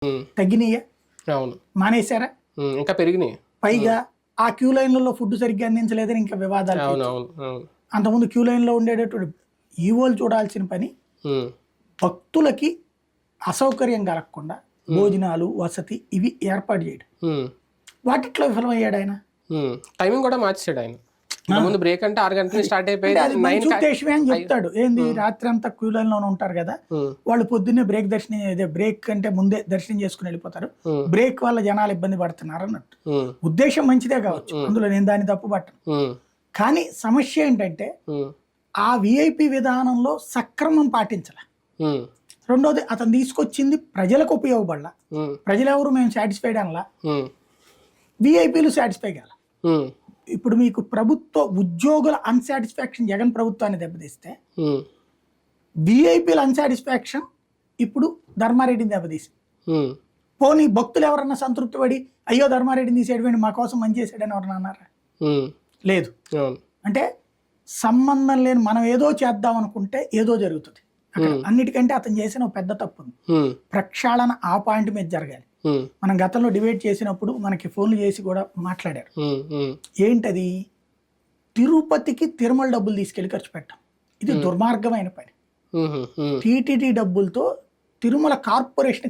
తగ్గినాయా? అవును. మానేశారా? ఇంకా పెరిగినాయి. పైగా ఆ క్యూ లైన్లలో ఫుడ్ సరిగ్గా అందించలేదని ఇంకా వివాదాలు. అవును అవును అవును. అంతకుముందు క్యూ లైన్లో ఉండేటటువంటి ఈవోలు చూడాల్సిన పని భక్తులకి అసౌకర్యం కలగకుండా భోజనాలు, వసతి ఇవి ఏర్పాటు చేయడం. వాటిట్లో విఫలమయ్యాడు ఆయన. టైమింగ్ కూడా మార్చాడు ఆయన. ముందు బ్రేక్ అంటే 6 గంటలకు స్టార్ట్ అది అయిపోయింది. మంచి ఉద్దేశమే అని చెప్తాడు. ఏంది రాత్రి అంతా క్యూ లైన్ లోనే ఉంటారు కదా, వాళ్ళు పొద్దున్నే బ్రేక్ అంటే ముందే దర్శనం చేసుకుని వెళ్ళిపోతారు, బ్రేక్ వల్ల జనాలు ఇబ్బంది పడుతున్నారు అన్నట్టు. ఉద్దేశం మంచిదే కావచ్చు, అందులో నేను దాన్ని తప్పు పట్టను. కానీ సమస్య ఏంటంటే ఆ విఐపి విధానంలో సక్రమం పాటించాల. రెండోది అతను తీసుకొచ్చింది ప్రజలకు ఉపయోగపడాల. ప్రజలెవరు మేము సాటిస్ఫైడ్ అనలా, విఐపీలు సాటిస్ఫై కాల. ఇప్పుడు మీకు ప్రభుత్వ ఉద్యోగుల అన్సాటిస్ఫాక్షన్ జగన్ ప్రభుత్వాన్ని దెబ్బతీస్తే, విఐపీల అన్సాటిస్ఫాక్షన్ ఇప్పుడు ధర్మారెడ్డిని దెబ్బతీసి, పోనీ భక్తులు ఎవరన్నా సంతృప్తి పడి అయ్యో ధర్మారెడ్డిని తీసేయడం మా కోసం మంచి చేసాడని ఎవరన్నా అన్నారా? లేదు. అంటే సంబంధం లేని మనం ఏదో చేద్దాం అనుకుంటే ఏదో జరుగుతుంది. అన్నిటికంటే అతను చేసిన ఒక పెద్ద తప్పు ఉంది. ప్రక్షాళన ఆ పాయింట్ మీద జరగాలి. మనం గతంలో డిబేట్ చేసినప్పుడు మనకి ఫోన్లు చేసి కూడా మాట్లాడారు. ఏంటది? తిరుపతికి తిరుమల డబ్బులు తీసుకెళ్లి ఖర్చు పెట్టాం. ఇది దుర్మార్గమైన పని. టీటీడీ డబ్బులతో తిరుమల కార్పొరేషన్